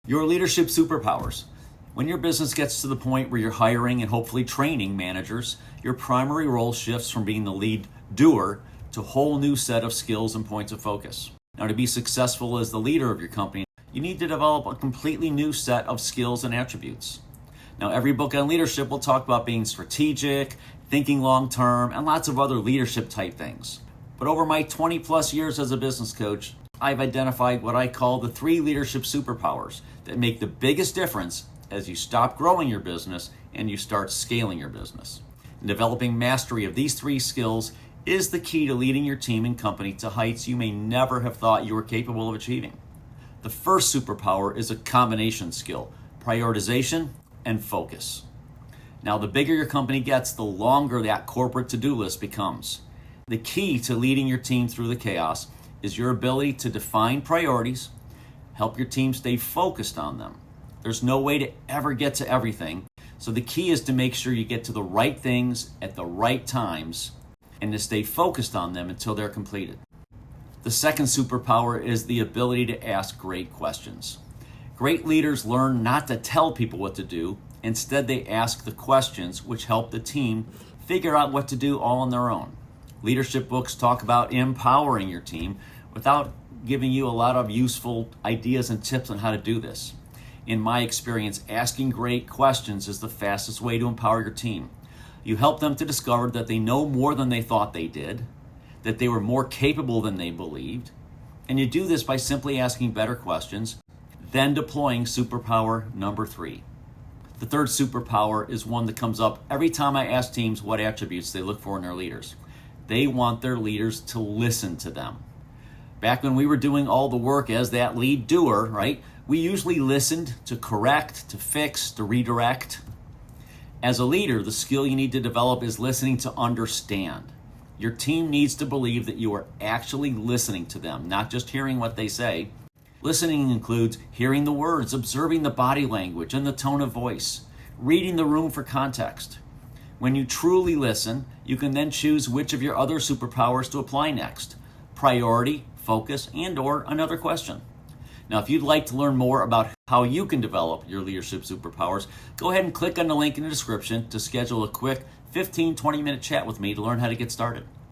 Your leadership superpowers. When your business gets to the point where you're hiring and hopefully training managers, your primary role shifts from being the lead doer to a whole new set of skills and points of focus. Now, to be successful as the leader of your company, you need to develop a completely new set of skills and attributes. Now, every book on leadership will talk about being strategic, thinking long-term, and lots of other leadership type things. But over my 20 plus years as a business coach, I've identified what I call the 3 leadership superpowers that make the biggest difference as you stop growing your business and you start scaling your business. And developing mastery of these 3 skills is the key to leading your team and company to heights you may never have thought you were capable of achieving. The first superpower is a combination skill: prioritization and focus. Now, the bigger your company gets, the longer that corporate to-do list becomes. The key to leading your team through the chaos is your ability to define priorities, help your team stay focused on them. There's no way to ever get to everything, so the key is to make sure you get to the right things at the right times and to stay focused on them until they're completed. The second superpower is the ability to ask great questions. Great leaders learn not to tell people what to do. Instead, they ask the questions which help the team figure out what to do all on their own. Leadership books talk about empowering your team without giving you a lot of useful ideas and tips on how to do this. In my experience, asking great questions is the fastest way to empower your team. You help them to discover that they know more than they thought they did, that they were more capable than they believed, and you do this by simply asking better questions, then deploying superpower number 3. The third superpower is one that comes up every time I ask teams what attributes they look for in their leaders. They want their leaders to listen to them. Back when we were doing all the work as that lead doer, right, we usually listened to correct, to fix, to redirect. As a leader, the skill you need to develop is listening to understand. Your team needs to believe that you are actually listening to them, not just hearing what they say. Listening includes hearing the words, observing the body language and the tone of voice, reading the room for context. When you truly listen, you can then choose which of your other superpowers to apply next: priority, focus, and/or another question. Now, if you'd like to learn more about how you can develop your leadership superpowers, go ahead and click on the link in the description to schedule a quick 15-20 minute chat with me to learn how to get started.